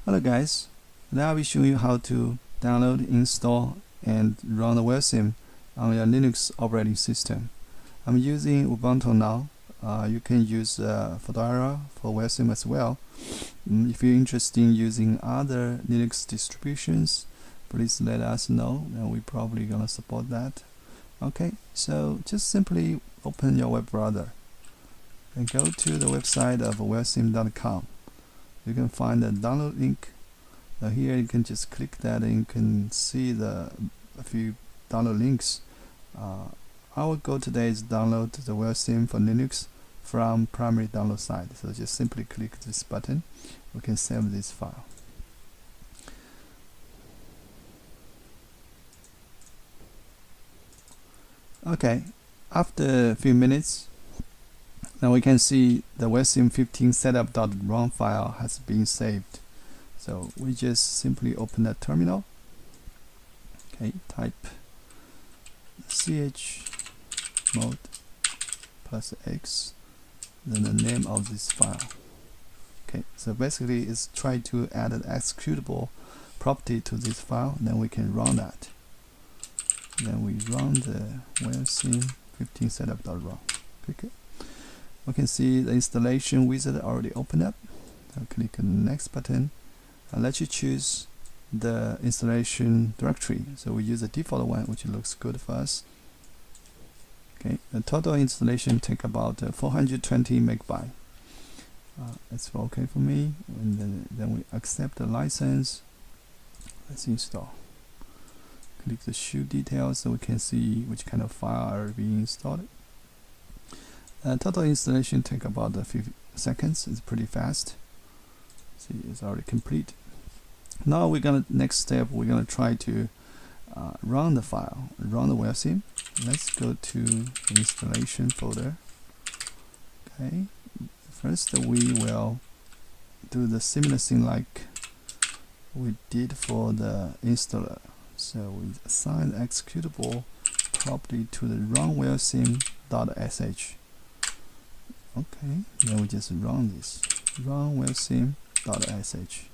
Hello guys, today I'll be showing you how to download, install and run the WELSIM on your Linux operating system. I'm using Ubuntu now. You can use Fedora for WELSIM as well. If you're interested in using other Linux distributions, please let us know and we're probably gonna support that. Okay, so just simply open your web browser and go to the website of welsim.com. You can find the download link. Here you can just click that and you can see a few download links. Our goal today is download the WELSIM for Linux from primary download site. So just simply click this button. We can save this file. Okay, after a few minutes, now we can see the WELSIM 15 setup.rom file has been saved. So we just simply open that terminal. Okay, type chmod +x, then the name of this file. Okay, so basically it's trying to add an executable property to this file, then we can run that. Then we run the WELSIM 15 setup.rom. Click it. We can see the installation wizard already opened up. I'll click on the next button and let you choose the installation directory. So we use the default one, which looks good for us. Okay, the total installation take about 420 megabytes. That's okay for me. And then we accept the license. Let's install. Click the show details so we can see which kind of file are being installed. Total installation take about a few seconds. It's pretty fast. See, it's already complete. Now next step we're gonna try to run the file, run the WELSIM. Let's go to the installation folder. Okay, first we will do the similar thing like we did for the installer. So we assign the executable property to the run welsim.sh. Okay, then we just run this, run welsim.sh.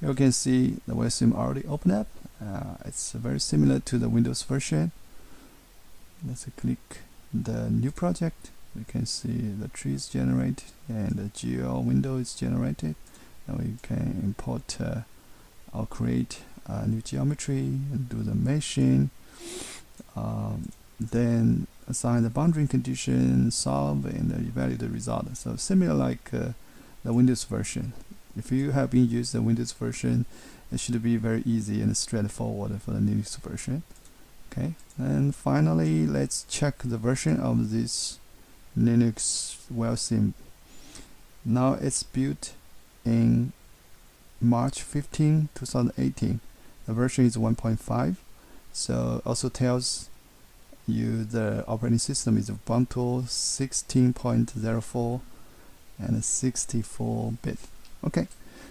You can see the WELSIM already opened up. It's very similar to the Windows version. Let's click the new project. We can see the trees generated and the GL window is generated. And we can import or create a new geometry and do the meshing. Then assign the boundary condition, solve, and evaluate the result. So similar like the Windows version. If you have been using the Windows version, it should be very easy and straightforward for the Linux version. Okay, and finally, let's check the version of this Linux WELSIM. Now it's built in March 15, 2018. The version is 1.5. So also tells you the operating system is Ubuntu 16.04 and 64-bit. Okay,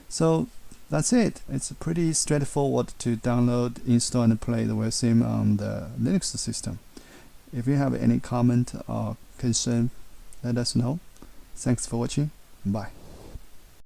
so that's it. It's pretty straightforward to download, install and play the WELSIM on the Linux system. If you have any comment or concern, let us know. Thanks for watching. Bye.